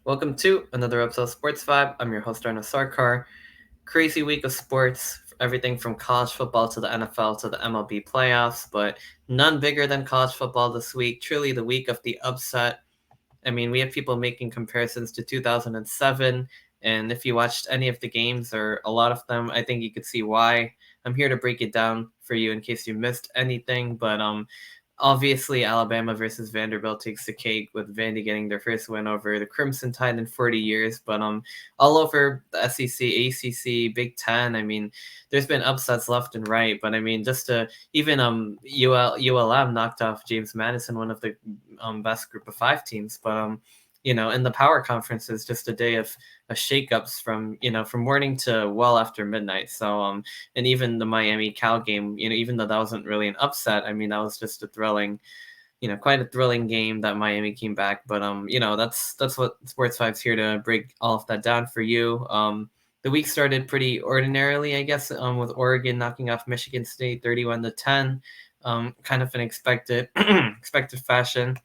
Welcome to another episode of Sports Vibe. I'm your host, Arnav Sarkar. Crazy week of sports, everything from college football to the NFL to the MLB playoffs, but none bigger than college football this week. Truly the week of the upset. I mean, we have people making comparisons to 2007, and if you watched any of the games or a lot of them, I think you could see why. I'm here to break it down for you in case you missed anything, but obviously, Alabama versus Vanderbilt takes the cake with Vandy getting their first win over the Crimson Tide in 40 years. But all over the SEC, ACC, Big Ten. I mean, there's been upsets left and right. But I mean, just to even ULM knocked off James Madison, one of the best Group of Five teams. But in the power conferences, just a day of shakeups from morning to well after midnight. So and even the Miami Cal game, even though that wasn't really an upset, I mean that was just a thrilling, quite a thrilling game that Miami came back. But that's what Sports Five's here to break all of that down for you. The week started pretty ordinarily, I guess, with Oregon knocking off Michigan State 31-10, kind of an expected expected fashion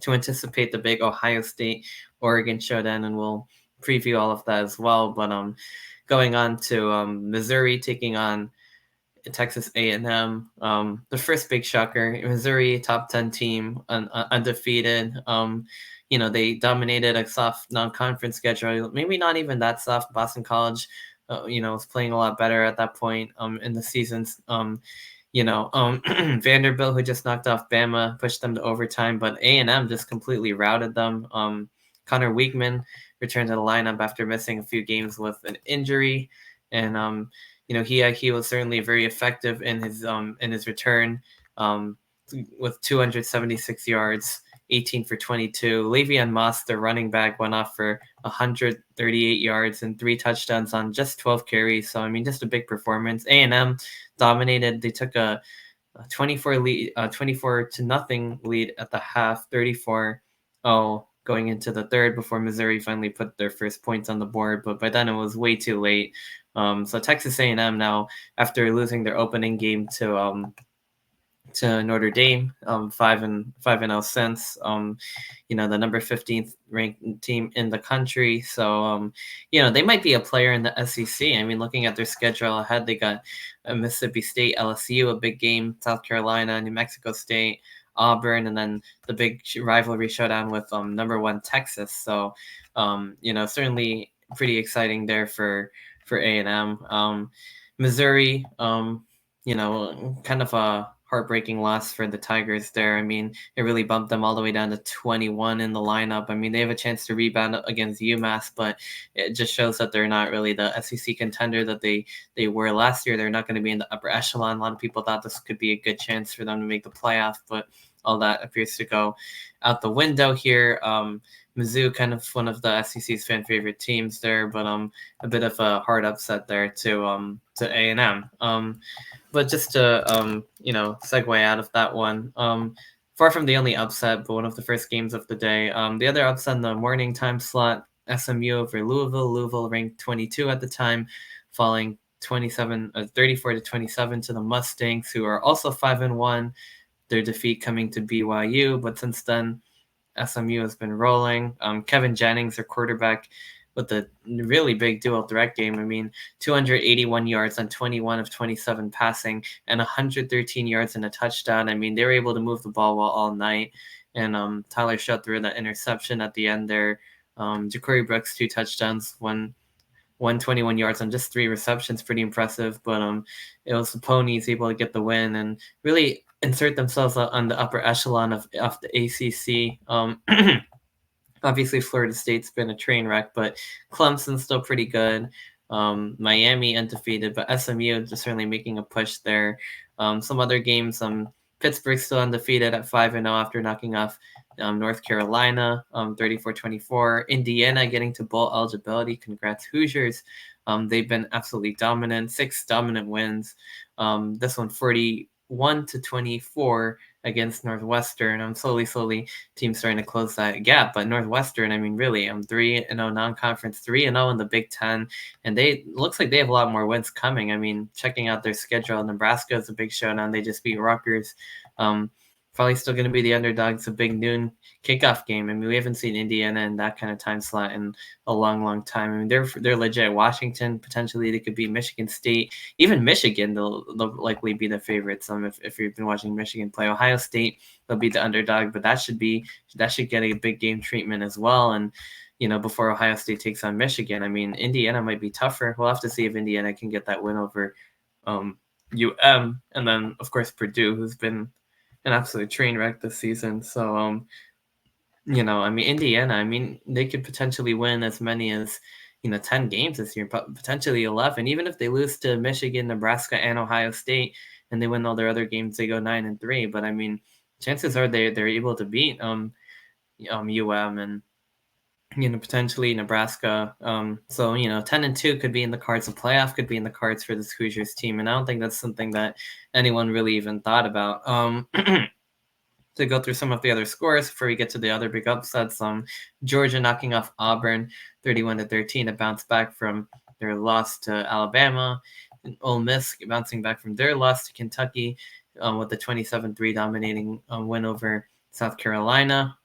to anticipate the big Ohio State Oregon showdown, and we'll preview all of that as well. But going on to Missouri taking on Texas A&M. The first big shocker, Missouri top 10 team, undefeated. They dominated a soft non-conference schedule. Maybe not even that soft. Boston College, was playing a lot better at that point in the seasons. Vanderbilt, who just knocked off Bama, pushed them to overtime, but A&M just completely routed them. Connor Weigman returned to the lineup after missing a few games with an injury, and he was certainly very effective in his return, with 276 yards, 18 for 22. Le'Veon Moss, the running back, went off for 138 yards and 3 touchdowns on just 12 carries. So I mean, just a big performance. A&M dominated. They took a 24 to nothing lead at the half, 34-0 going into the third before Missouri finally put their first points on the board. But by then it was way too late. So Texas A&M now, after losing their opening game to Notre Dame, 5-0 since, the number 15th ranked team in the country. So, they might be a player in the SEC. I mean, looking at their schedule ahead, they got Mississippi State, LSU, a big game, South Carolina, New Mexico State, Auburn, and then the big rivalry showdown with number 1 Texas. So, certainly pretty exciting there for A&M. Missouri, kind of a heartbreaking loss for the Tigers there. I mean, it really bumped them all the way down to 21 in the lineup. I mean, they have a chance to rebound against UMass, but it just shows that they're not really the SEC contender that they were last year. They're not going to be in the upper echelon. A lot of people thought this could be a good chance for them to make the playoff, but all that appears to go out the window here. Mizzou, kind of one of the SEC's fan favorite teams there, but a bit of a hard upset there to A&M. But just to segue out of that one, far from the only upset, but one of the first games of the day. The other upset in the morning time slot, SMU over Louisville. Louisville ranked 22 at the time, falling 34-27 to the Mustangs, who are also 5-1. Their defeat coming to BYU, but since then, SMU has been rolling. Kevin Jennings, their quarterback, with a really big dual threat game. I mean, 281 yards on 21 of 27 passing and 113 yards and a touchdown. I mean, they were able to move the ball well all night. And Tyler Shutt threw that interception at the end there. Ja'Cory Brooks, 2 touchdowns, 121 yards on just 3 receptions. Pretty impressive. But it was the Ponies able to get the win and really insert themselves on the upper echelon of the ACC. Obviously, Florida State's been a train wreck, but Clemson's still pretty good. Miami undefeated, but SMU just certainly making a push there. Some other games, Pittsburgh's still undefeated at 5-0 after knocking off North Carolina 34-24. Indiana getting to bowl eligibility. Congrats, Hoosiers. They've been absolutely dominant. 6 dominant wins. This one 41-24 against Northwestern. Slowly teams starting to close that gap. But Northwestern, I mean, really, 3-0 non-conference, 3-0 in the Big Ten, and looks like they have a lot more wins coming. I mean, checking out their schedule, Nebraska is a big showdown. They just beat Rutgers. probably still going to be the underdog. It's a big noon kickoff game. I mean, we haven't seen Indiana in that kind of time slot in a long, long time. I mean, they're legit. Washington, potentially they could beat Michigan State. Even Michigan, they'll likely be the favorites. If you've been watching Michigan play Ohio State, they'll be the underdog. But that should get a big game treatment as well. And before Ohio State takes on Michigan, I mean, Indiana might be tougher. We'll have to see if Indiana can get that win over UM, and then of course Purdue, who's been an absolute train wreck this season. So, I mean, Indiana, I mean, they could potentially win as many as, 10 games this year, potentially 11. Even if they lose to Michigan, Nebraska, and Ohio State, and they win all their other games, they go 9-3. But I mean, chances are they're able to beat UM and potentially Nebraska. So 10-2 could be in the cards. The playoff could be in the cards for this Hoosiers team, and I don't think that's something that anyone really even thought about. To go through some of the other scores before we get to the other big upsets. Georgia knocking off Auburn 31-13 to bounce back from their loss to Alabama. And Ole Miss bouncing back from their loss to Kentucky with the 27-3 dominating win over South Carolina.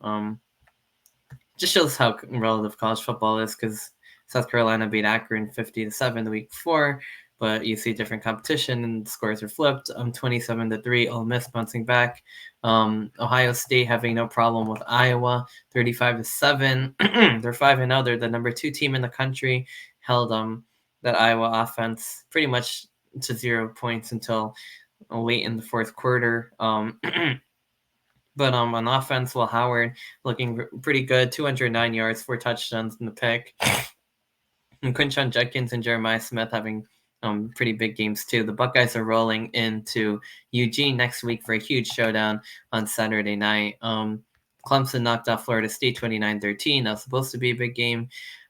Just shows how relative college football is, because South Carolina beat Akron 50-7 the week before, but you see different competition and the scores are flipped. 27-3, Ole Miss bouncing back. Ohio State having no problem with Iowa, 35-7. They're 5-0. They're the number 2 team in the country. Held that Iowa offense pretty much to 0 points until late in the fourth quarter. But on offense, Will Howard looking pretty good, 209 yards, 4 touchdowns in the pick. And Quinshon Judkins and Jeremiah Smith having pretty big games too. The Buckeyes are rolling into Eugene next week for a huge showdown on Saturday night. Clemson knocked off Florida State 29-13. That was supposed to be a big game.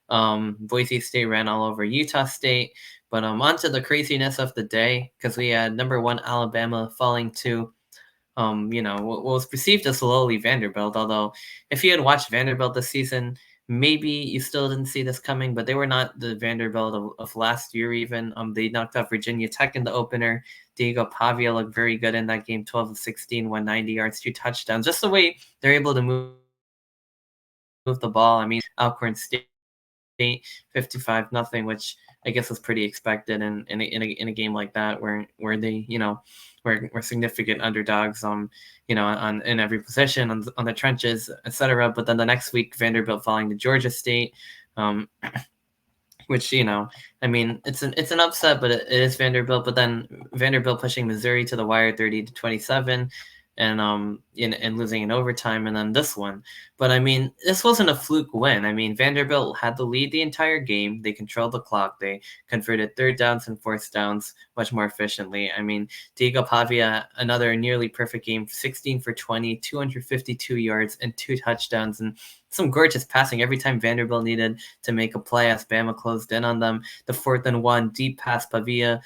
Boise State ran all over Utah State. But on to the craziness of the day, because we had number 1 Alabama falling to what was perceived as lowly Vanderbilt. Although, if you had watched Vanderbilt this season, maybe you still didn't see this coming, but they were not the Vanderbilt of last year even. They knocked out Virginia Tech in the opener. Diego Pavia looked very good in that game, 12-16, 190 yards, 2 touchdowns. Just the way they're able to move the ball. I mean, Alcorn State 55-0, which I guess was pretty expected in a game like that, where they we're significant underdogs in every position, on the trenches, etc. But then the next week, Vanderbilt falling to Georgia State, which I mean, it's an upset, but it is Vanderbilt. But then Vanderbilt pushing Missouri to the wire, 30-27. And losing in overtime, and then this one. But I mean, this wasn't a fluke win. I mean, Vanderbilt had the lead the entire game. They controlled the clock. They converted third downs and fourth downs much more efficiently. I mean, Diego Pavia, another nearly perfect game, 16 for 20, 252 yards and 2 touchdowns, and some gorgeous passing every time Vanderbilt needed to make a play as Bama closed in on them. The 4th and 1 deep pass, Diego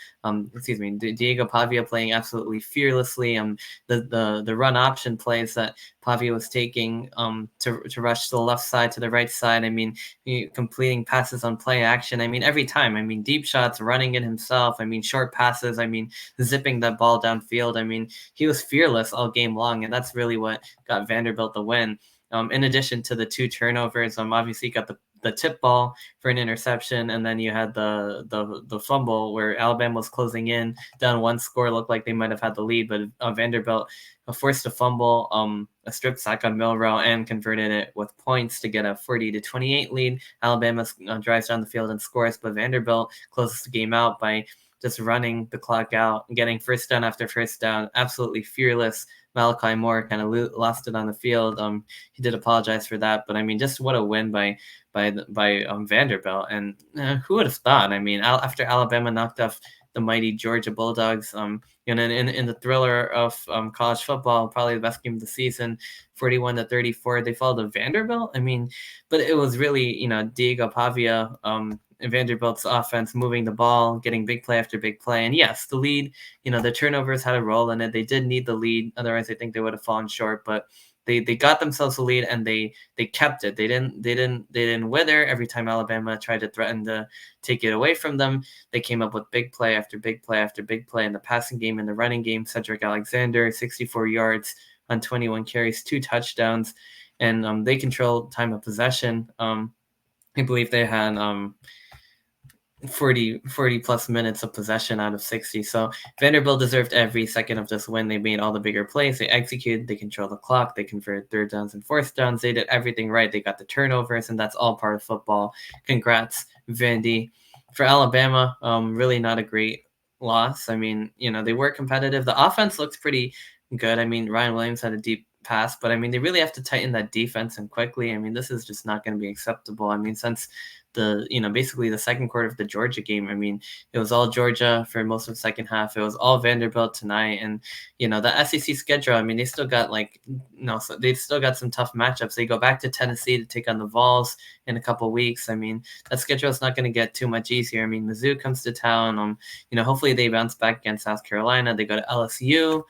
Pavia playing absolutely fearlessly. The run option plays that Pavia was taking to rush to the left side, to the right side. I mean, completing passes on play action. I mean, every time. I mean, deep shots, running it himself. I mean, short passes. I mean, zipping that ball downfield. I mean, he was fearless all game long, and that's really what got Vanderbilt the win. In addition to the 2 turnovers, obviously you got the tip ball for an interception, and then you had the fumble where Alabama was closing in, down 1 score, looked like they might have had the lead, but Vanderbilt forced a fumble, a strip sack on Milrow, and converted it with points to get a 40-28 lead. Alabama drives down the field and scores, but Vanderbilt closes the game out by just running the clock out, getting first down after first down, absolutely fearless. Malachi Moore kind of lost it on the field. He did apologize for that, but I mean, just what a win by Vanderbilt. And who would have thought? I mean, after Alabama knocked off the mighty Georgia Bulldogs, in the thriller of college football, probably the best game of the season, 41-34, they fell to Vanderbilt. I mean, but it was really Diego Pavia, Vanderbilt's offense moving the ball, getting big play after big play. And yes, the lead, the turnovers had a role in it. They did need the lead. Otherwise, I think they would have fallen short. But they got themselves a lead, and they kept it. They didn't wither. Every time Alabama tried to threaten to take it away from them, they came up with big play after big play after big play in the passing game and the running game. Cedric Alexander, 64 yards, on 21 carries, 2 touchdowns, and they control time of possession. I believe they had 40 plus minutes of possession out of 60. So Vanderbilt deserved every second of this win. They made all the bigger plays. They executed. They controlled the clock. They converted third downs and fourth downs. They did everything right. They got the turnovers, and that's all part of football. Congrats, Vandy. For Alabama, really not a great loss. I mean, they were competitive. The offense looked pretty good. I mean, Ryan Williams had a deep pass, but I mean, they really have to tighten that defense and quickly. I mean, this is just not going to be acceptable. I mean, since basically the second quarter of the Georgia game, I mean, it was all Georgia for most of the second half. It was all Vanderbilt tonight. And, the SEC schedule, I mean, they still got they've still got some tough matchups. They go back to Tennessee to take on the Vols in a couple weeks. I mean, that schedule is not going to get too much easier. I mean, Mizzou comes to town. Hopefully they bounce back against South Carolina. They go to LSU.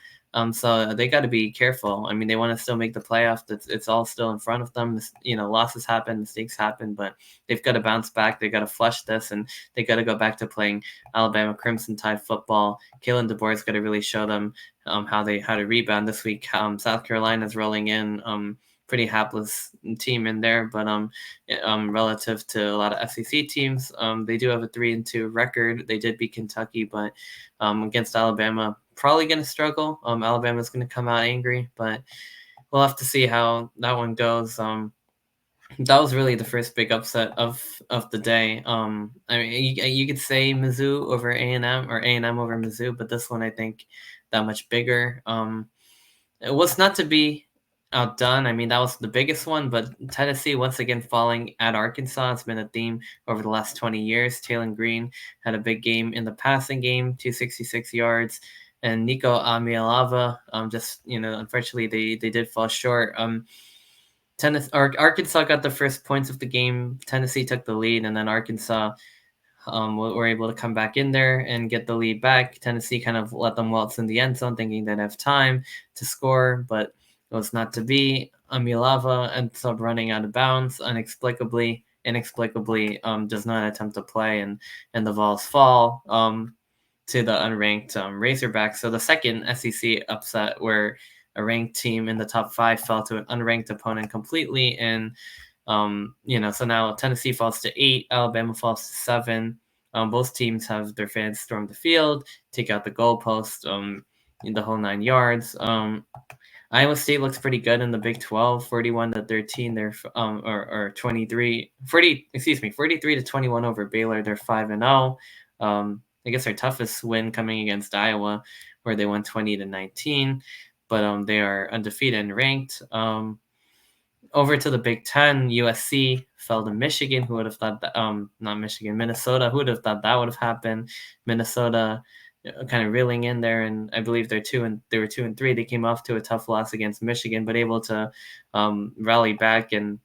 So they got to be careful. I mean, they want to still make the playoffs. It's all still in front of them. Losses happen, mistakes happen, but they've got to bounce back. They got to flush this, and they got to go back to playing Alabama Crimson Tide football. Kalen DeBoer's got to really show them how to rebound this week. South Carolina's rolling in. Pretty hapless team in there, but relative to a lot of SEC teams, they do have a 3-2 record. They did beat Kentucky, but against Alabama, probably going to struggle. Alabama's going to come out angry, but we'll have to see how that one goes. That was really the first big upset of the day. I mean, you could say Mizzou over A&M or A&M over Mizzou, but this one I think that much bigger. It was not to be outdone. I mean, that was the biggest one, but Tennessee once again falling at Arkansas. It's been a theme over the last 20 years. Taylor Green had a big game in the passing game, 266 yards. And Nico Amialava, unfortunately, they did fall short. Arkansas got the first points of the game. Tennessee took the lead, and then Arkansas were able to come back in there and get the lead back. Tennessee kind of let them waltz in the end zone, thinking they'd have time to score, but it was not to be. Amialava ends up running out of bounds inexplicably, does not attempt to play, and the Vols fall to the unranked Razorbacks. So the second SEC upset where a ranked team in the top 5 fell to an unranked opponent completely, and so now Tennessee falls to 8, Alabama falls to 7. Both teams have their fans storm the field, take out the goalpost, in the whole 9 yards. Iowa State looks pretty good in the Big 12, 41-13. They're or 43-21 over Baylor. They're 5-0. I guess their toughest win coming against Iowa, where they won 20-19, but they are undefeated and ranked. Over to the Big 10, USC fell to Michigan. Who would have thought that? Not Michigan, Minnesota. Who would have thought that would have happened? Minnesota kind of reeling in there, and I believe they were 2-3. They came off to a tough loss against Michigan, but able to rally back and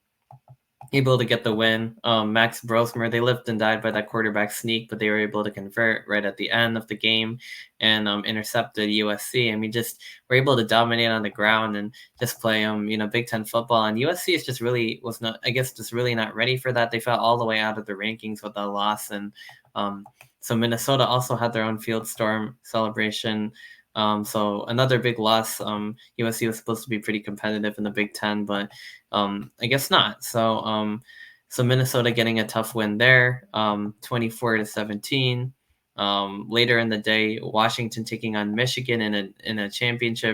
able to get the win. Max Brosmer, they lived and died by that quarterback sneak, but they were able to convert right at the end of the game and intercepted USC. I mean, just were able to dominate on the ground and just play Big Ten football. And USC is just really really not ready for that. They fell all the way out of the rankings with that loss, and so Minnesota also had their own field storm celebration. So another big loss. USC was supposed to be pretty competitive in the Big Ten, but I guess not. So Minnesota getting a tough win there, 24-17. Later in the day, Washington taking on Michigan in a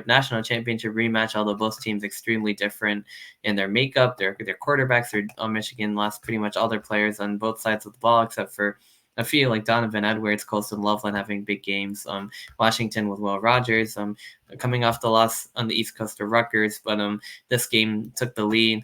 national championship rematch. Although both teams extremely different in their makeup, their quarterbacks. Michigan lost pretty much all their players on both sides of the ball except for a few like Donovan Edwards, Colston Loveland having big games. Washington with Will Rogers coming off the loss on the East Coast to Rutgers, but this game took the lead.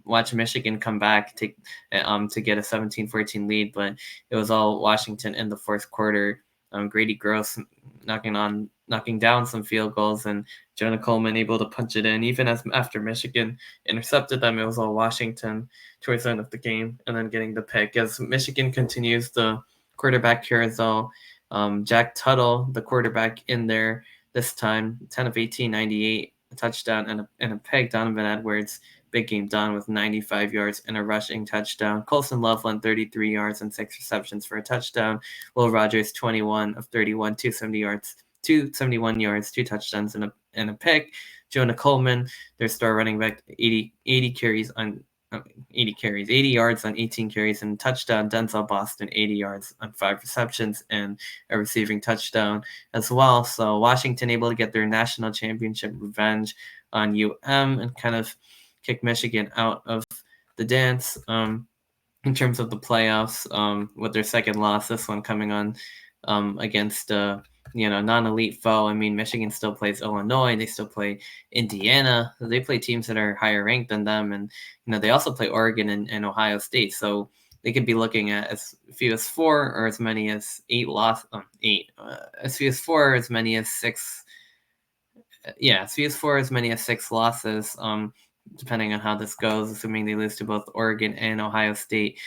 Watch Michigan come back to get a 17-14 lead, but it was all Washington in the fourth quarter. Grady Gross knocking down some field goals, and Jonah Coleman able to punch it in. Even after Michigan intercepted them, it was all Washington towards the end of the game, and then getting the pick. As Michigan continues the quarterback carousel, Jack Tuttle, the quarterback in there this time, 10 of 18, 98, a touchdown and a pick. Donovan Edwards, big game done with 95 yards and a rushing touchdown. Colston Loveland, 33 yards and 6 receptions for a touchdown. Will Rogers, 21 of 31, 270 yards 271 yards, 2 touchdowns, and a pick. Jonah Coleman, their star running back, 80 carries on 80 yards on 18 carries and touchdown. Denzel Boston, 80 yards on 5 receptions and a receiving touchdown as well. So Washington able to get their national championship revenge on and kind of kick Michigan out of the dance. In terms of the playoffs, with their second loss, this one coming on against non-elite foe. I mean, Michigan still plays Illinois. They still play Indiana. They play teams that are higher ranked than them, and they also play Oregon and Ohio State. So they could be looking at as few as 4 or as many as 8 as few as 4 or as many as 6. Yeah, as few as 4 as many as 6 losses. Depending on how this goes, assuming they lose to both Oregon and Ohio State,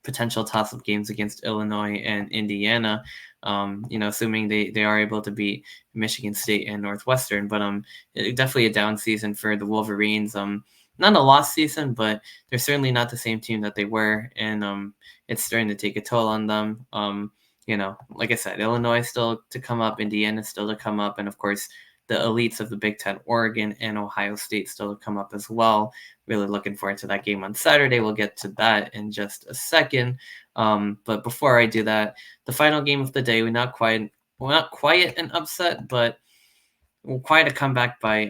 potential toss-up games against Illinois and Indiana, assuming they are able to beat Michigan State and Northwestern. But definitely a down season for the Wolverines. Not a lost season, but they're certainly not the same team that they were, and it's starting to take a toll on them. Like I said, Illinois still to come up, Indiana still to come up, and of course, the elites of the Big Ten, Oregon and Ohio State, still to come up as well. Really looking forward to that game on Saturday. We'll get to that in just a second. But before I do that, the final game of the day, not quite an upset, but quite a comeback by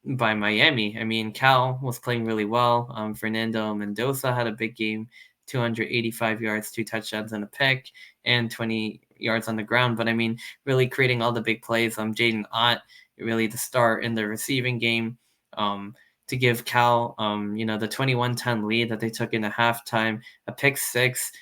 Miami. I mean, Cal was playing really well. Fernando Mendoza had a big game, 285 yards, 2 touchdowns and a pick, and 20 yards on the ground. But I mean, really creating all the big plays. Jaden Ott, really the star in the receiving game, to give Cal, the 21-10 lead that they took in the halftime, a pick 6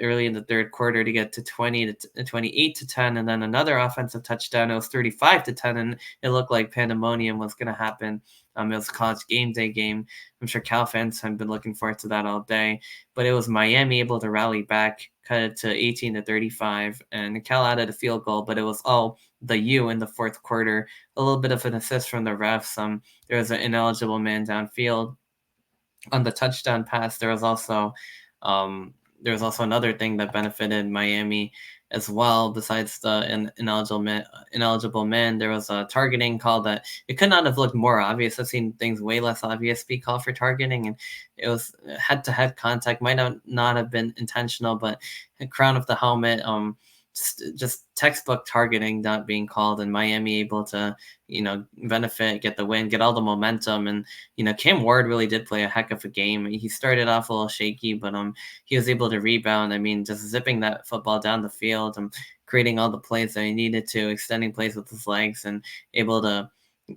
early in the third quarter to get to 28-10, and then another offensive touchdown. It was 35-10, and it looked like pandemonium was going to happen. It was a college game day game. I'm sure Cal fans have been looking forward to that all day. But it was Miami able to rally back, cut it to 18-35, and Cal added a field goal, but it was all the U in the fourth quarter. A little bit of an assist from the refs. There was an ineligible man downfield on the touchdown pass. There was also another thing that benefited Miami as well. Besides the ineligible man, there was a targeting call that it could not have looked more obvious. I've seen things way less obvious be called for targeting, and it was head-to-head contact. Might not have been intentional, but crown of the helmet, just textbook targeting not being called, and Miami able to benefit, get the win, get all the momentum. And Cam Ward really did play a heck of a game. He started off a little shaky, but he was able to rebound. I mean, just zipping that football down the field, creating all the plays that he needed to, extending plays with his legs, and able to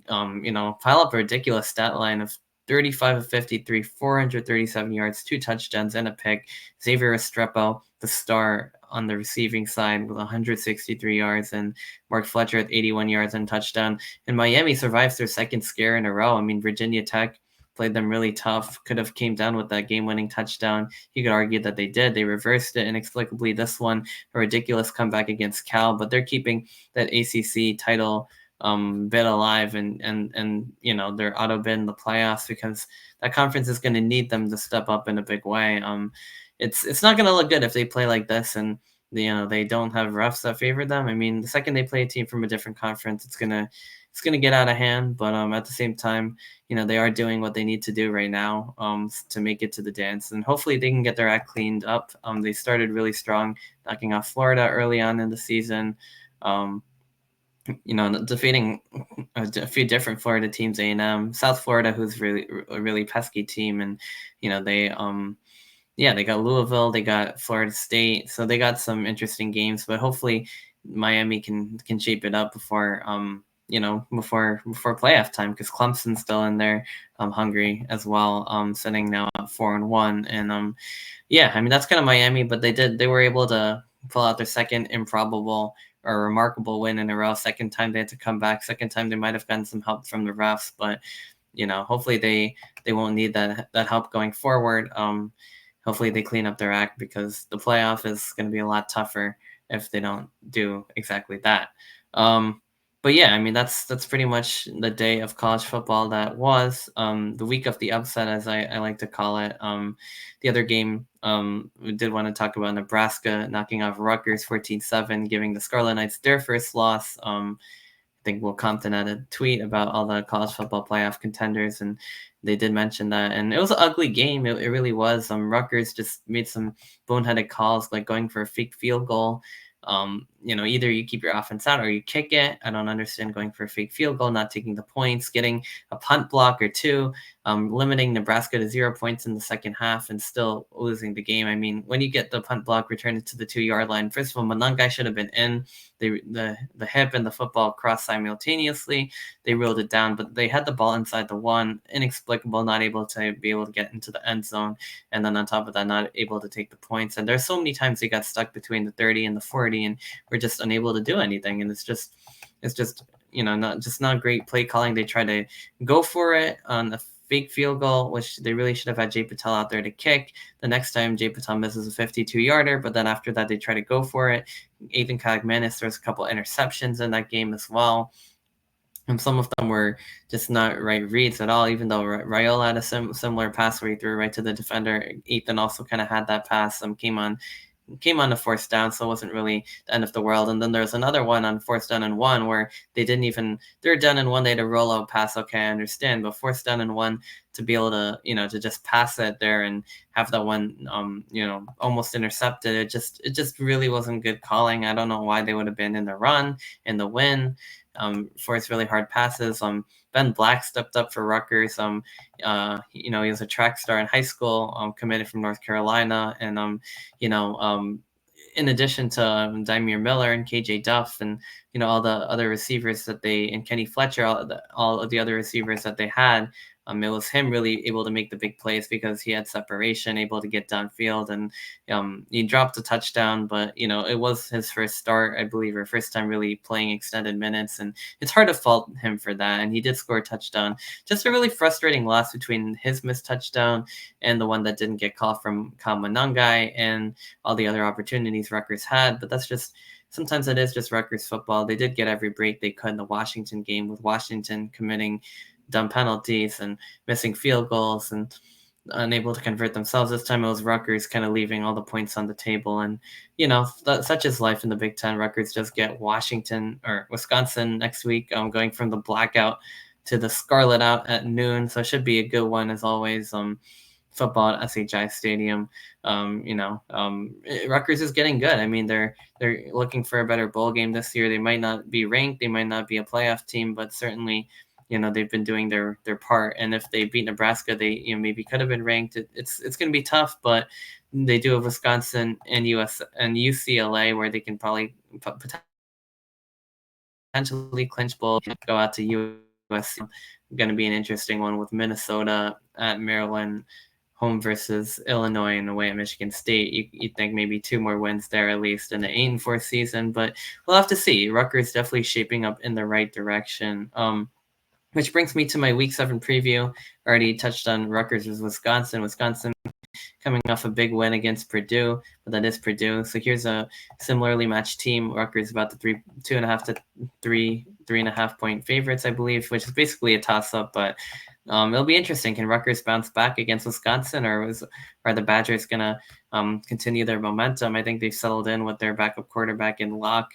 pile up a ridiculous stat line of 35 of 53, 437 yards, 2 touchdowns and a pick. Xavier Restrepo, the star on the receiving side, with 163 yards, and Mark Fletcher at 81 yards and touchdown. And Miami survives their second scare in a row. I mean, Virginia Tech played them really tough, could have came down with that game-winning touchdown. You could argue that they did. They reversed it inexplicably. This one, a ridiculous comeback against Cal, but they're keeping that ACC title bid alive, and they're auto bid in the playoffs, because that conference is going to need them to step up in a big way. It's not going to look good if they play like this and they don't have refs that favor them. I mean, the second they play a team from a different conference, it's gonna get out of hand. But at the same time, they are doing what they need to do right now to make it to the dance, and hopefully they can get their act cleaned up. They started really strong, knocking off Florida early on in the season. Defeating a few different Florida teams, A&M, South Florida, who's really a really pesky team, and they they got Louisville, they got Florida State, so they got some interesting games. But hopefully Miami can shape it up before before playoff time, because Clemson's still in there, hungry as well, sitting now at 4-1, and I mean, that's kind of Miami, but they were able to pull out their second improbable or remarkable win in a row. Second time they had to come back. Second time they might have gotten some help from the refs, but hopefully they won't need that help going forward. Hopefully they clean up their act, because the playoff is going to be a lot tougher if they don't do exactly that. But yeah, I mean that's pretty much the day of college football that was the week of the upset, as I like to call it. The other game we did want to talk about Nebraska knocking off Rutgers 14-7, giving the Scarlet Knights their first loss. I think Will Compton had a tweet about all the college football playoff contenders, and they did mention that. And it was an ugly game. It really was. Rutgers just made some boneheaded calls, like going for a fake field goal. Either you keep your offense out or you kick it. I don't understand going for a fake field goal, not taking the points, getting a punt block or two, limiting Nebraska to 0 points in the second half and still losing the game. I mean, when you get the punt block, return it to the 2 yard line. First of all, Monangai should have been in. The hip and the football crossed simultaneously. They reeled it down, but they had the ball inside the one. Inexplicable, not able to get into the end zone, and then on top of that, not able to take the points. And there's so many times they got stuck between the 30 and the 40, and we're just unable to do anything. And it's just not great play calling. They try to go for it on the fake field goal, which they really should have had Jay Patel out there to kick. The next time Jay Patel misses a 52-yarder, but then after that they try to go for it. Ethan Kagmanis throws a couple interceptions in that game as well. And some of them were just not right reads at all, even though Raiola had a similar pass where he threw right to the defender. Ethan also kind of had that pass, came on the fourth down, so it wasn't really the end of the world. And then there's another one on fourth down and one where third down and one, they had a rollout pass. Okay, I understand, but fourth down and one, to be able to, to just pass it there and have that one, almost intercepted. It just really wasn't good calling. I don't know why they would have been in the run, in the win, forced really hard passes. Ben Black stepped up for Rutgers. He was a track star in high school, committed from North Carolina, and in addition to Dymere Miller and KJ Duff and all the other receivers and Kenny Fletcher, all of the other receivers that they had, it was him really able to make the big plays because he had separation, able to get downfield, and he dropped a touchdown. But it was his first start, I believe, or first time really playing extended minutes, and it's hard to fault him for that. And he did score a touchdown. Just a really frustrating loss between his missed touchdown and the one that didn't get called from Kyle Monangai and all the other opportunities Rutgers had. But that's just. Sometimes it is just Rutgers football. They did get every break they could in the Washington game, with Washington committing dumb penalties and missing field goals and unable to convert themselves. This time it was Rutgers kind of leaving all the points on the table. And, such is life in the Big Ten. Rutgers just get Wisconsin next week, going from the blackout to the scarlet out at noon. So it should be a good one as always. Football at SHI Stadium. Rutgers is getting good. I mean, they're looking for a better bowl game this year. They might not be ranked. They might not be a playoff team, but certainly, they've been doing their part. And if they beat Nebraska, they maybe could have been ranked. It's going to be tough, but they do have Wisconsin and UCLA where they can probably potentially clinch bowl, go out to USC. Going to be an interesting one with Minnesota at Maryland, home versus Illinois, and away at Michigan State. You think maybe 2 more wins there at least in the 8-4 season, but we'll have to see. Rutgers definitely shaping up in the right direction. Which brings me to my Week 7 preview. Already touched on Rutgers versus Wisconsin. Wisconsin coming off a big win against Purdue, but that is Purdue. So here's a similarly matched team. Rutgers about the 2.5 to 3.5 point favorites, I believe, which is basically a toss-up, but it'll be interesting. Can Rutgers bounce back against Wisconsin, or are the Badgers going to continue their momentum? I think they've settled in with their backup quarterback in Locke.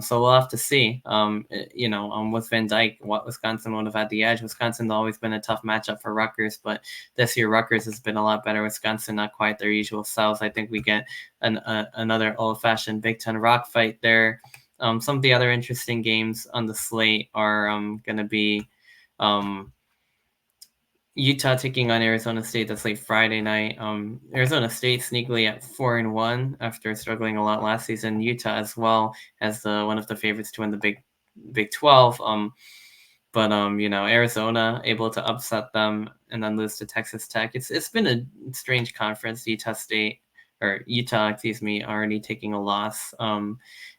So we'll have to see. With Van Dyke, what Wisconsin would have had the edge. Wisconsin's always been a tough matchup for Rutgers, but this year Rutgers has been a lot better. Wisconsin, not quite their usual selves. I think we get another old-fashioned Big Ten rock fight there. Some of the other interesting games on the slate are going to be Utah taking on Arizona State. That's like Friday night. Arizona State sneakily at 4-1 after struggling a lot last season. Utah as well as one of the favorites to win the Big 12. Arizona able to upset them and then lose to Texas Tech. It's been a strange conference. Utah, already taking a loss,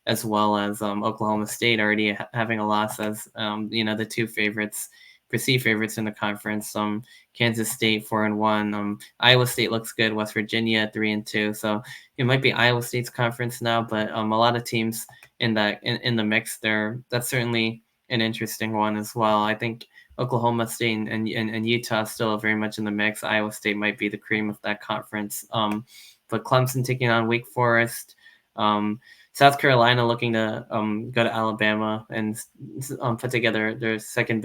as well as Oklahoma State already having a loss as the 2 perceived favorites in the conference. Kansas State 4-1. Iowa State looks good. West Virginia 3-2. So it might be Iowa State's conference now, but a lot of teams in the mix there. That's certainly an interesting one as well. I think Oklahoma State and Utah still very much in the mix. Iowa State might be the cream of that conference. But Clemson taking on Wake Forest. South Carolina looking to go to Alabama and put together their second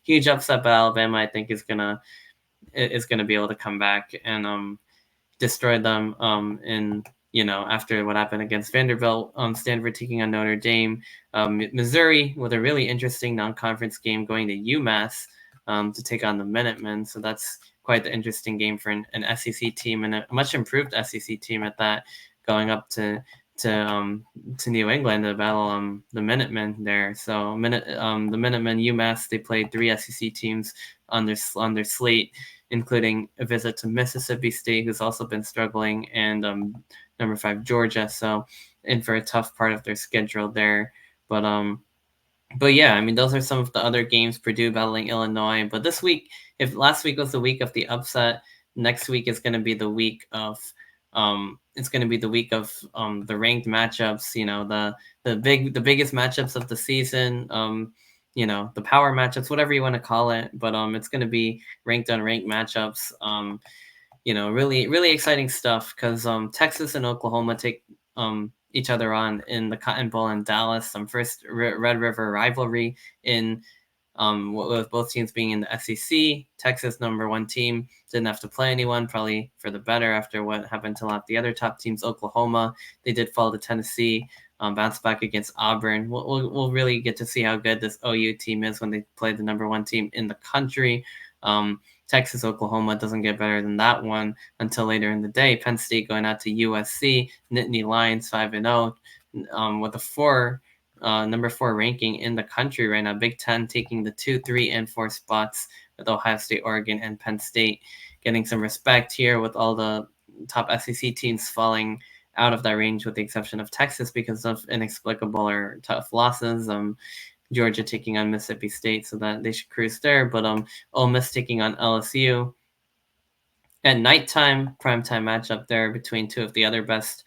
huge upset. But Alabama, I think, is gonna be able to come back and destroy them in after what happened against Vanderbilt. Stanford taking on Notre Dame. Missouri with a really interesting non-conference game going to UMass to take on the Minutemen. So that's quite the interesting game for an SEC team, and a much improved SEC team at that, going up to New England to battle the Minutemen there. So the Minutemen, UMass, they played 3 SEC teams on their slate, including a visit to Mississippi State, who's also been struggling, and number 5 Georgia. So in for a tough part of their schedule there. But yeah, I mean, those are some of the other games. Purdue battling Illinois. But this week, if last week was the week of the upset, next week is going to be the week of the ranked matchups. The biggest matchups of the season. The power matchups, whatever you want to call it. But it's going to be ranked matchups. Really, really exciting stuff, because Texas and Oklahoma take each other on in the Cotton Bowl in Dallas. Some first Red River rivalry in with both teams being in the SEC. Texas, number 1 team, didn't have to play anyone, probably for the better after what happened to a lot of the other top teams. Oklahoma, they did fall to Tennessee, bounce back against Auburn. We'll really get to see how good this OU team is when they play the number 1 team in the country. Texas, Oklahoma doesn't get better than that one until later in the day. Penn State going out to USC. Nittany Lions 5-0 with a number 4 ranking in the country right now. Big Ten taking the 2, 3, and 4 spots, with Ohio State, Oregon, and Penn State getting some respect here, with all the top SEC teams falling out of that range, with the exception of Texas because of inexplicable or tough losses. Georgia taking on Mississippi State, so that they should cruise there. But Ole Miss taking on LSU. At nighttime, primetime matchup there between 2 of the other best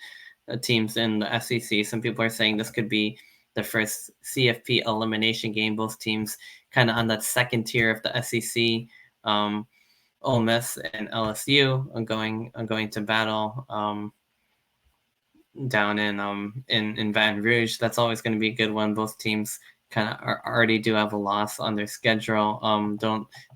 teams in the SEC. Some people are saying this could be the first CFP elimination game. Both teams kind of on that second tier of the SEC. Ole Miss and LSU are going to battle down in Baton Rouge. That's always going to be a good one. Both teams kind of already do have a loss on their schedule.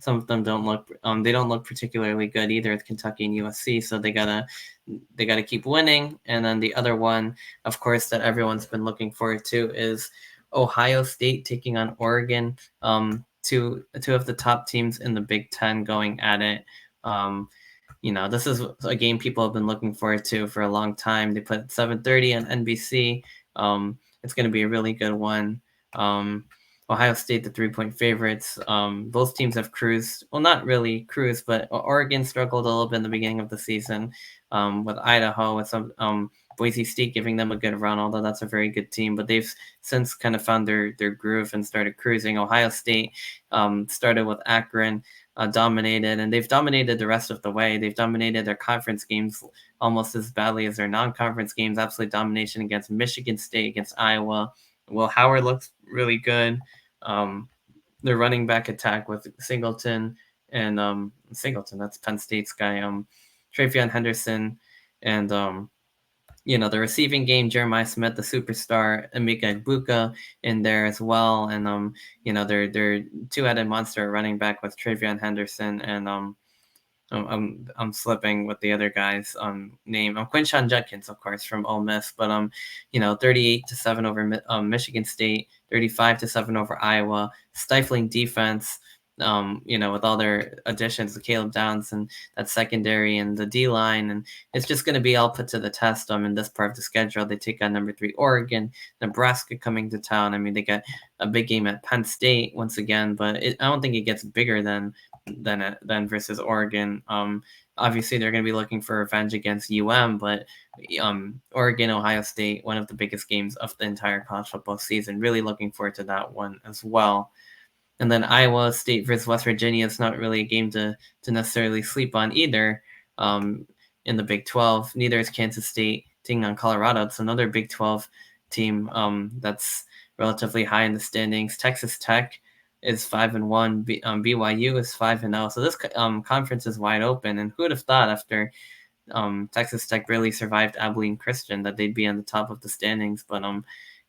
Some of them don't look particularly good either with Kentucky and USC. So they gotta keep winning. And then the other one, of course, that everyone's been looking forward to is Ohio State taking on Oregon. Two of the top teams in the Big Ten going at it. This is a game people have been looking forward to for a long time. They put 7:30 on NBC. It's going to be a really good one. Ohio State, the 3-point favorites. Both teams have cruised. Well, not really cruised, but Oregon struggled a little bit in the beginning of the season with Idaho, with some Boise State giving them a good run, although that's a very good team. But they've since kind of found their groove and started cruising. Ohio State started with Akron, dominated, and they've dominated the rest of the way. They've dominated their conference games almost as badly as their non-conference games. Absolute domination against Michigan State, against Iowa. Will Howard looks really good. Their running back attack with Singleton, that's Penn State's guy, Travion Henderson, and the receiving game, Jeremiah Smith, the superstar, Emeka Egbuka in there as well, and their 2-headed monster running back with Travion Henderson, and I'm slipping with the other guy's name. Quinshon Judkins, of course, from Ole Miss, but 38-7 over Michigan State, 35-7 over Iowa. Stifling defense, with all their additions, Caleb Downs and that secondary and the D line, and it's just going to be all put to the test. In this part of the schedule, they take on number 3 Oregon, Nebraska coming to town. I mean, they got a big game at Penn State once again, but I don't think it gets bigger than versus Oregon. Obviously, they're going to be looking for revenge against but Oregon, Ohio State, one of the biggest games of the entire college football season. Really looking forward to that one as well. And then Iowa State versus West Virginia is not really a game to necessarily sleep on either. In the Big 12, neither is Kansas State taking on Colorado. It's another Big 12 team that's relatively high in the standings. Texas Tech is 5-1. BYU is 5-0. So this conference is wide open. And who would have thought after Texas Tech really survived Abilene Christian that they'd be on the top of the standings? But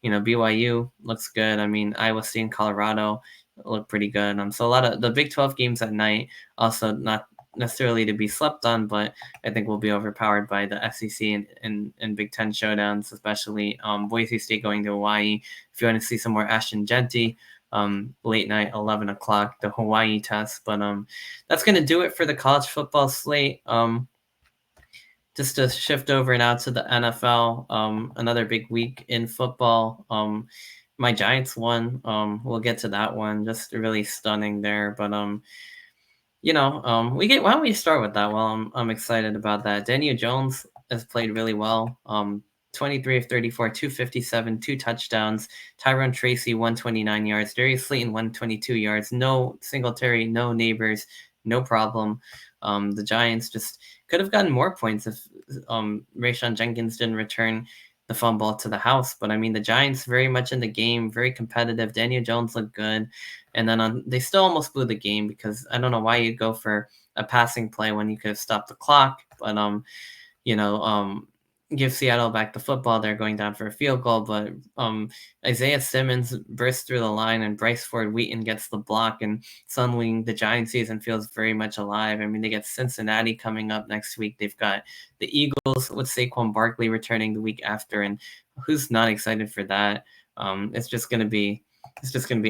BYU looks good. I mean, Iowa State and Colorado look pretty good. So a lot of the Big 12 games at night also not necessarily to be slept on, but I think will be overpowered by the SEC and Big Ten showdowns, especially Boise State going to Hawaii. If you want to see some more Ashton Genty, late night, 11 o'clock, the Hawaii test. But that's going to do it for the college football slate. Just to shift over now to the NFL, another big week in football. My Giants won. We'll get to that one. Just really stunning there. But why don't we start with that? Well, I'm excited about that. Daniel Jones has played really well. 23 of 34, 257, 2 touchdowns. Tyrone Tracy, 129 yards. Darius Slayton, 122 yards. No Singletary, no Nabers, no problem. The Giants just could have gotten more points if Rayshon Jenkins didn't return the fumble to the house. But I mean, the Giants very much in the game, very competitive. Daniel Jones looked good. And then they still almost blew the game because I don't know why you go for a passing play when you could have stopped the clock. But give Seattle back the football. They're going down for a field goal, but Isaiah Simmons bursts through the line and Bryce Ford Wheaton gets the block, and suddenly the Giants season feels very much alive. I mean, they get Cincinnati coming up next week. They've got the Eagles with Saquon Barkley returning the week after, and who's not excited for that? It's just going to be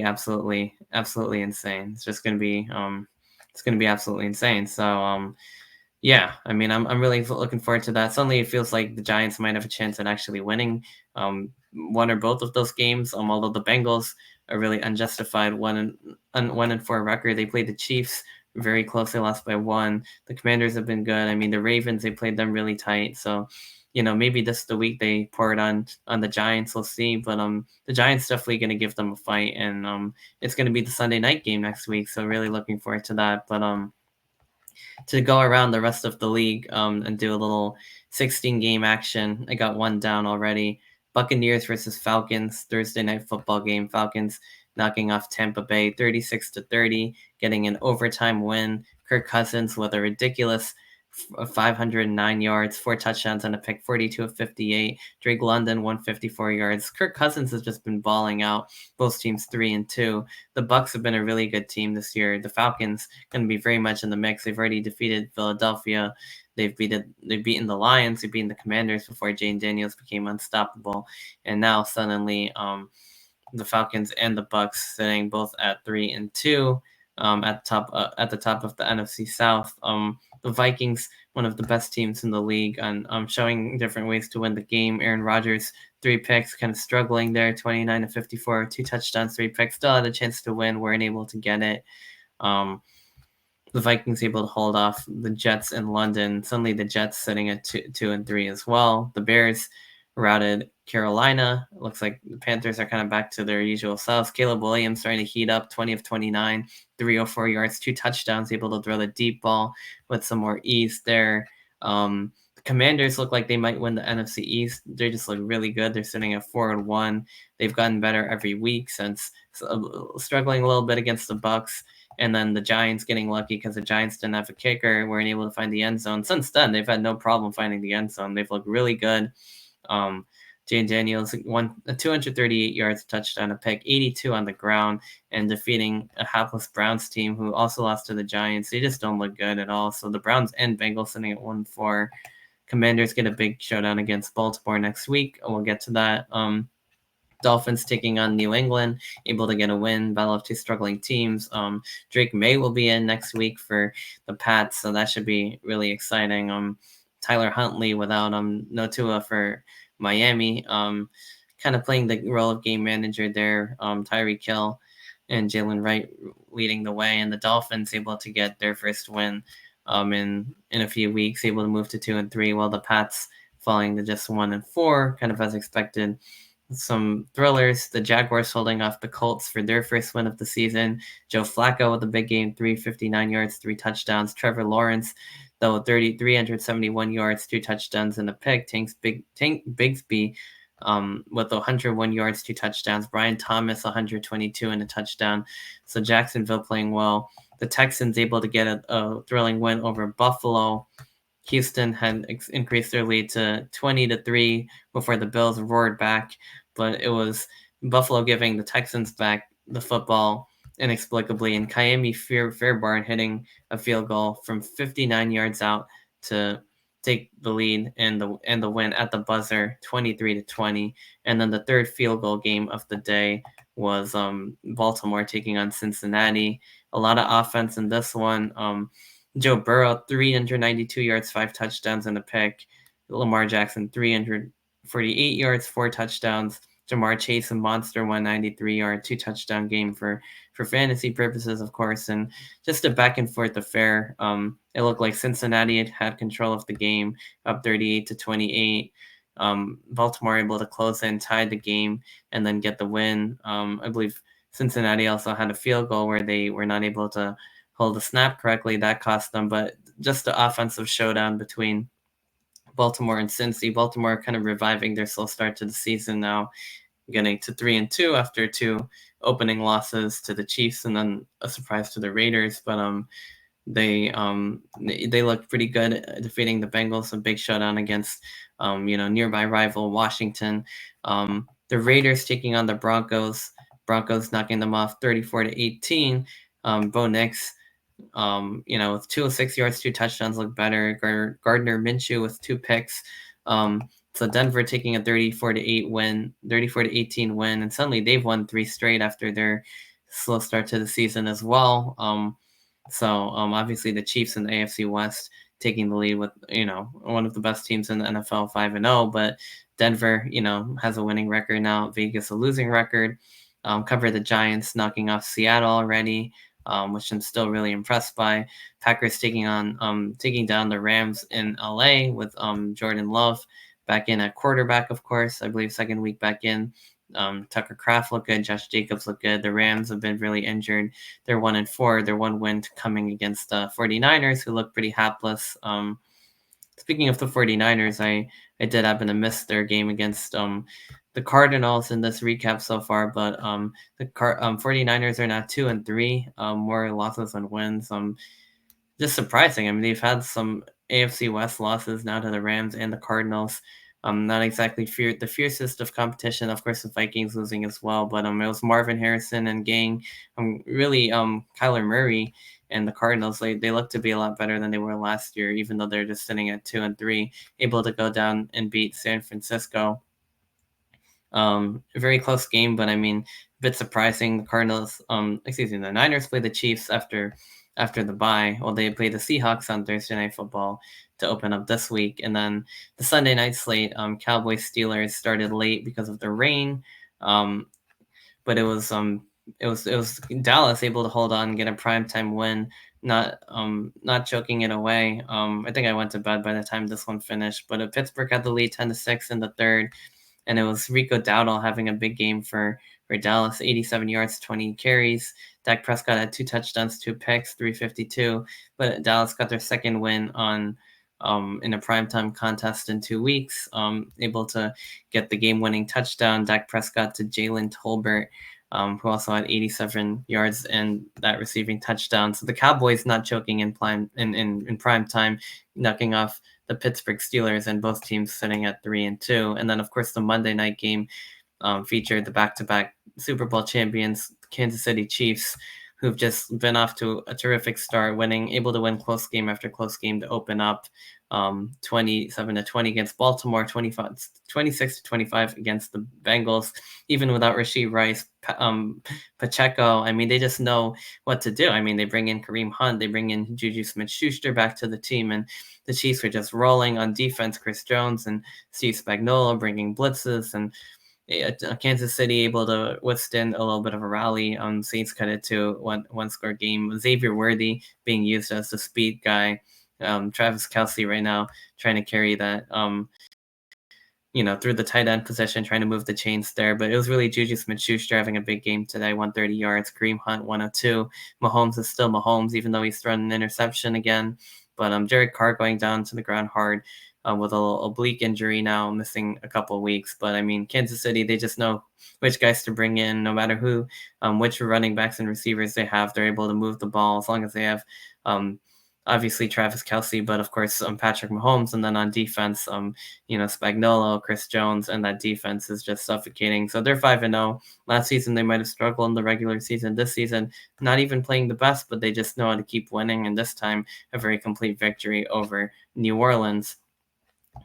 absolutely insane. It's going to be absolutely insane. So yeah, I mean, I'm really looking forward to that. Suddenly, it feels like the Giants might have a chance at actually winning one or both of those games. Although the Bengals are really unjustified 1-4 record. They played the Chiefs very closely, lost by 1. The Commanders have been good. I mean, the Ravens, they played them really tight. So, maybe this is the week they pour it on the Giants. We'll see. But the Giants definitely going to give them a fight, and it's going to be the Sunday night game next week. So really looking forward to that. But to go around the rest of the league and do a little 16-game action. I got one down already. Buccaneers versus Falcons, Thursday night football game. Falcons knocking off Tampa Bay 36-30, getting an overtime win. Kirk Cousins with a ridiculous 509 yards, 4 touchdowns, and a pick, 42 of 58. Drake London, 154 yards. Kirk Cousins has just been balling out. Both teams 3-2. The Bucs have been a really good team this year. The Falcons going to be very much in the mix. They've already defeated Philadelphia. They've beaten the Lions. They've beaten the Commanders before Jane Daniels became unstoppable. And now suddenly the Falcons and the Bucs sitting both at 3-2 at the top of the NFC South. The Vikings, one of the best teams in the league, and showing different ways to win the game. Aaron Rodgers, 3 picks, kind of struggling there, 29 of 54, 2 touchdowns, 3 picks. Still had a chance to win, weren't able to get it. The Vikings able to hold off the Jets in London. Suddenly the Jets sitting at 2-3 as well. The Bears routed Carolina. It looks like the Panthers are kind of back to their usual selves. Caleb Williams starting to heat up, 20 of 29, 304 yards, 2 touchdowns, able to throw the deep ball with some more ease there. The Commanders look like they might win the NFC East. They just look really good. They're sitting at 4-1. They've gotten better every week since struggling a little bit against the Bucs. And then the Giants getting lucky because the Giants didn't have a kicker, weren't able to find the end zone. Since then, they've had no problem finding the end zone. They've looked really good. Jane Daniels won 238 yards, touchdown, a pick, 82 on the ground, and defeating a hapless Browns team who also lost to the Giants. They just don't look good at all. So the Browns and Bengals sitting at 1-4. Commanders get a big showdown against Baltimore next week. We'll get to that. Dolphins taking on New England, able to get a win, battle of 2 struggling teams. Drake May will be in next week for the Pats, so that should be really exciting. Tyler Huntley without no Tua for Miami, kind of playing the role of game manager there. Tyreek Hill and Jalen Wright leading the way, and the Dolphins able to get their first win in a few weeks, able to move to 2-3, while the Pats falling to just 1-4, kind of as expected. Some thrillers, the Jaguars holding off the Colts for their first win of the season. Joe Flacco with a big game, 359 yards, 3 touchdowns. Trevor Lawrence, though, 371 yards, 2 touchdowns, and a pick. Tank Bigsby with 101 yards, 2 touchdowns. Brian Thomas, 122 and a touchdown. So Jacksonville playing well. The Texans able to get a thrilling win over Buffalo. Houston had increased their lead to 20-3 before the Bills roared back, but it was Buffalo giving the Texans back the football inexplicably, and Kayemi Fairbairn hitting a field goal from 59 yards out to take the lead and the win at the buzzer, 23-20. And then the third field goal game of the day was Baltimore taking on Cincinnati. A lot of offense in this one. Joe Burrow, 392 yards, 5 touchdowns, and a pick. Lamar Jackson, 348 yards, 4 touchdowns. Jamar Chase, a monster 193-yard, 2-touchdown game for fantasy purposes, of course, and just a back and forth affair. It looked like Cincinnati had control of the game, up 38-28. Baltimore able to close in, tied the game, and then get the win. I believe Cincinnati also had a field goal where they were not able to hold the snap correctly. That cost them, but just the offensive showdown between Baltimore and Cincy. Baltimore kind of reviving their slow start to the season now, getting to 3-2 after 2 opening losses to the Chiefs and then a surprise to the Raiders. But they look pretty good at defeating the Bengals. A big showdown against nearby rival Washington. The Raiders taking on the Broncos. Broncos knocking them off 34-18. Bo Nix, with 206 yards, 2 touchdowns, look better. Gardner Minshew with 2 picks. So Denver taking a 34-18 win, and suddenly they've won 3 straight after their slow start to the season as well. Obviously the Chiefs in the AFC West taking the lead with one of the best teams in the NFL, 5-0. But Denver, has a winning record now. Vegas a losing record. Covered the Giants, knocking off Seattle already. Which I'm still really impressed by. Packers taking down the Rams in LA with Jordan Love back in at quarterback, of course. I believe second week back in. Tucker Kraft looked good. Josh Jacobs looked good. The Rams have been really injured. They're 1-4. They're 1 win coming against the 49ers, who look pretty hapless. Speaking of the 49ers, I did happen to miss their game against the Cardinals in this recap so far, but the 49ers are now 2-3, more losses than wins. Just surprising. I mean, they've had some AFC West losses now to the Rams and the Cardinals. Not exactly the fiercest of competition. Of course, the Vikings losing as well, but it was Marvin Harrison and gang. Really, Kyler Murray and the Cardinals, they look to be a lot better than they were last year, even though they're just sitting at 2-3, able to go down and beat San Francisco. A very close game, but I mean, a bit surprising. The Niners play the Chiefs after the bye. Well, they play the Seahawks on Thursday Night Football to open up this week, and then the Sunday night slate. Cowboys Steelers started late because of the rain, but it was Dallas able to hold on and get a primetime win, not choking it away. I think I went to bed by the time this one finished, but Pittsburgh had the lead 10-6 in the third. And it was Rico Dowdle having a big game for Dallas, 87 yards, 20 carries. Dak Prescott had 2 touchdowns, 2 picks, 352. But Dallas got their second win in a primetime contest in 2 weeks, able to get the game-winning touchdown. Dak Prescott to Jalen Tolbert, who also had 87 yards and that receiving touchdown. So the Cowboys not choking in prime time, knocking off the Pittsburgh Steelers, and both teams sitting at 3-2. And then, of course, the Monday night game featured the back-to-back Super Bowl champions, Kansas City Chiefs, who've just been off to a terrific start, able to win close game after close game to open up 27-20 against Baltimore, 26-25 against the Bengals, even without Rashee Rice, Pacheco. I mean, they just know what to do. I mean, they bring in Kareem Hunt, they bring in Juju Smith-Schuster back to the team, and the Chiefs were just rolling on defense. Chris Jones and Steve Spagnuolo bringing blitzes, and Kansas City able to withstand a little bit of a rally. Saints cut it to one score game. Xavier Worthy being used as the speed guy. Travis Kelce right now trying to carry that, through the tight end position, trying to move the chains there. But it was really Juju Smith-Schuster having a big game today, 130 yards. Kareem Hunt, 102. Mahomes is still Mahomes, even though he's thrown an interception again. But Jared Carr going down to the ground hard. with a little oblique injury now, missing a couple weeks. But I mean, Kansas City, they just know which guys to bring in, no matter who, which running backs and receivers they have. They're able to move the ball as long as they have, obviously Travis Kelce, but of course Patrick Mahomes. And then on defense, Spagnuolo, Chris Jones, and that defense is just suffocating. So they're 5-0. Last season they might have struggled in the regular season. This season, not even playing the best, but they just know how to keep winning. And this time, a very complete victory over New Orleans.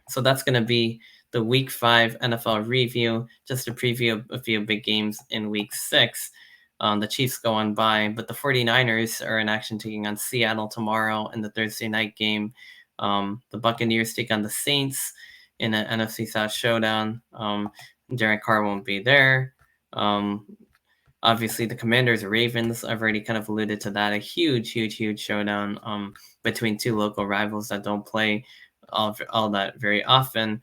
So that's going to be the Week 5 NFL review, just to preview a few big games in Week 6. The Chiefs go on by, but the 49ers are in action taking on Seattle tomorrow in the Thursday night game. The Buccaneers take on the Saints in an NFC South showdown. Derek Carr won't be there. Obviously, the Commanders, Ravens, I've already kind of alluded to that. A huge showdown between two local rivals that don't play all that very often.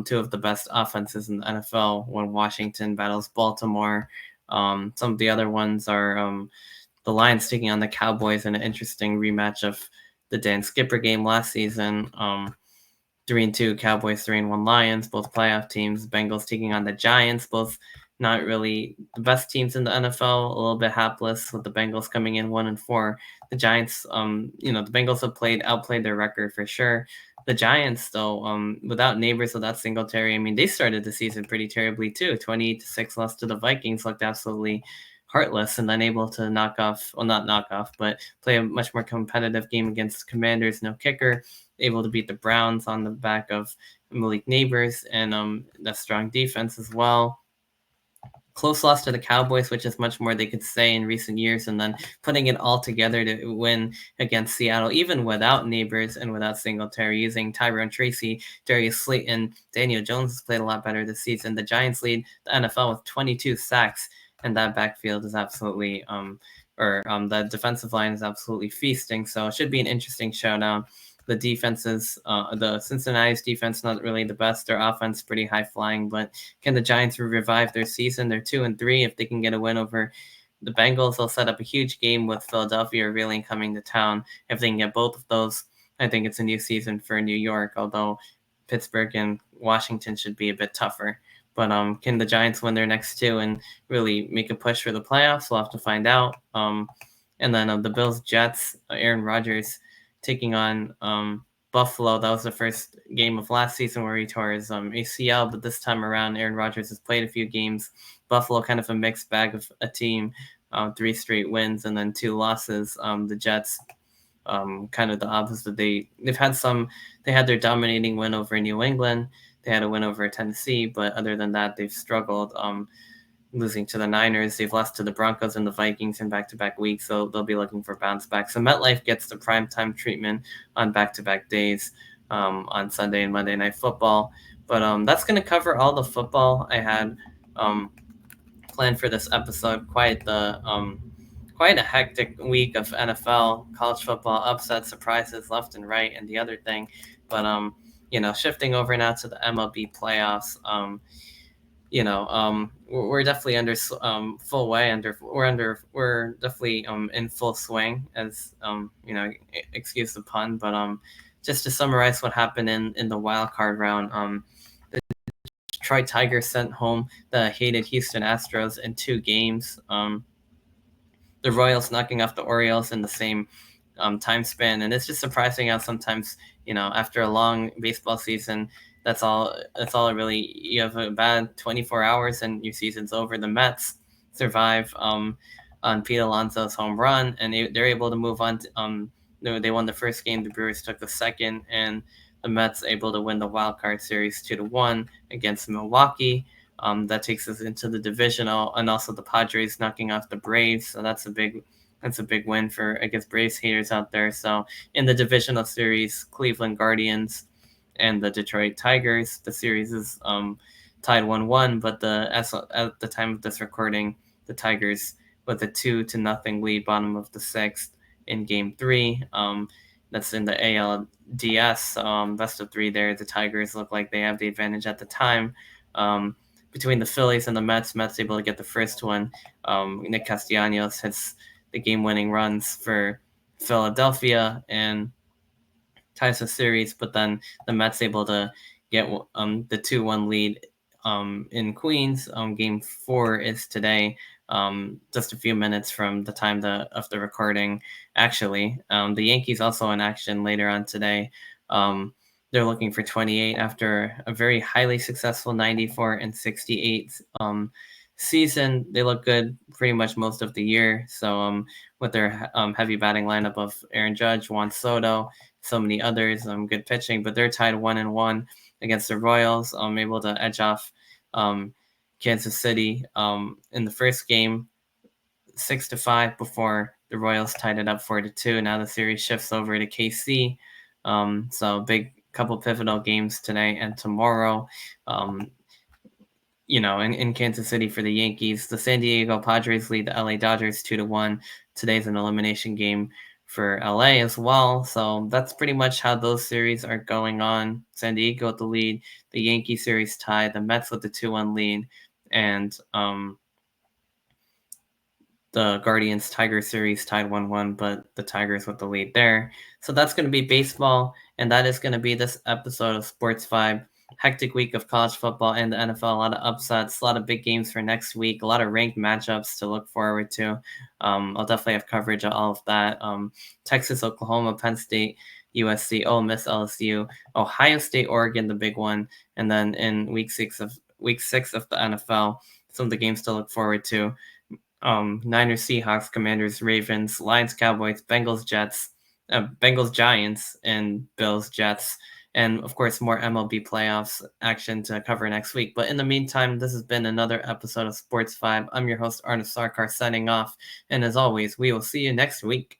Two of the best offenses in the NFL when Washington battles Baltimore. Some of the other ones are the Lions taking on the Cowboys in an interesting rematch of the Dan Skipper game last season. 3-2 Cowboys, 3-1 Lions, both playoff teams. Bengals taking on the Giants, both not really the best teams in the NFL, a little bit hapless with the Bengals coming in 1-4. The Giants, the Bengals have outplayed their record for sure. The Giants, though, without Nabers, without Singletary, I mean, they started the season pretty terribly too. 28-6 loss to the Vikings, looked absolutely heartless, and then able to but play a much more competitive game against Commanders, no kicker, able to beat the Browns on the back of Malik Nabers and that strong defense as well. Close loss to the Cowboys, which is much more they could say in recent years, and then putting it all together to win against Seattle, even without Nabers and without Singletary, using Tyrone Tracy, Darius Slayton, Daniel Jones has played a lot better this season. The Giants lead the NFL with 22 sacks, and that backfield is absolutely, the defensive line is absolutely feasting. So it should be an interesting showdown. The defenses, the Cincinnati's defense, not really the best. Their offense pretty high flying, but can the Giants revive their season? They're 2-3. If they can get a win over the Bengals, they'll set up a huge game with Philadelphia really coming to town. If they can get both of those, I think it's a new season for New York, although Pittsburgh and Washington should be a bit tougher. But can the Giants win their next two and really make a push for the playoffs? We'll have to find out. And then the Bills-Jets, Aaron Rodgers taking on Buffalo. That was the first game of last season where he tore his ACL, but this time around, Aaron Rodgers has played a few games. Buffalo, kind of a mixed bag of a team, 3 straight wins and then 2 losses. The Jets, kind of the opposite. They had their dominating win over New England. They had a win over Tennessee, but other than that, they've struggled. Losing to the Niners, they've lost to the Broncos and the Vikings in back-to-back weeks, so they'll be looking for bounce back. So MetLife gets the primetime treatment on back-to-back days on Sunday and Monday Night Football. But that's going to cover all the football I had planned for this episode. Quite a hectic week of NFL, college football, upsets, surprises left and right, and the other thing. But shifting over now to the MLB playoffs. We're definitely under full way. We're definitely in full swing, as excuse the pun, but just to summarize what happened in the wild card round, the Detroit Tigers sent home the hated Houston Astros in 2 games. The Royals knocking off the Orioles in the same time span, and it's just surprising how sometimes after a long baseball season, that's all really, you have a bad 24 hours and your season's over. The Mets survive on Pete Alonso's home run, and they're able to move on to, they won the first game, the Brewers took the second, and the Mets able to win the wild card series 2-1 against Milwaukee. That takes us into the divisional, and also the Padres knocking off the Braves. So that's a big win for, I guess, Braves haters out there. So in the divisional series, Cleveland Guardians and the Detroit Tigers, the series is tied 1-1, but at the time of this recording, the Tigers with a 2-0 lead, bottom of the 6th in Game 3. That's in the ALDS, best of 3 there. The Tigers look like they have the advantage at the time. Between the Phillies and the Mets able to get the first one. Nick Castellanos hits the game-winning runs for Philadelphia, and ties the series, but then the Mets able to get the 2-1 lead in Queens. Game 4 is today, just a few minutes from the time of the recording. Actually, the Yankees also in action later on today. They're looking for 28 after a very highly successful 94-68 season. They look good pretty much most of the year. So with their heavy batting lineup of Aaron Judge, Juan Soto, so many others, good pitching, but they're tied 1-1 against the Royals. Able to edge off Kansas City in the first game 6-5 before the Royals tied it up 4-2. Now the series shifts over to KC. So big couple pivotal games today and tomorrow. In Kansas City for the Yankees, the San Diego Padres lead the LA Dodgers 2-1. Today's an elimination game for LA as well. So that's pretty much how those series are going on. San Diego with the lead, the Yankee series tied, the Mets with the 2-1 lead, and the Guardians Tigers series tied 1-1, but the Tigers with the lead there. So that's going to be baseball, and that is going to be this episode of Sports Vibe. Hectic week of college football and the NFL, a lot of upsets, a lot of big games for next week, a lot of ranked matchups to look forward to. I'll definitely have coverage of all of that. Texas, Oklahoma, Penn State, USC, Ole MIss-LSU, Ohio State, Oregon, the big one, and then in week six of the NFL, some of the games to look forward to. Niners, Seahawks, Commanders, Ravens, Lions, Cowboys, Bengals, Jets, Bengals, Giants, and Bills, Jets, and of course more MLB playoffs action to cover next week. But in the meantime, this has been another episode of Sports Vibe. I'm your host Arnav signing off, and as always, we will see you next week.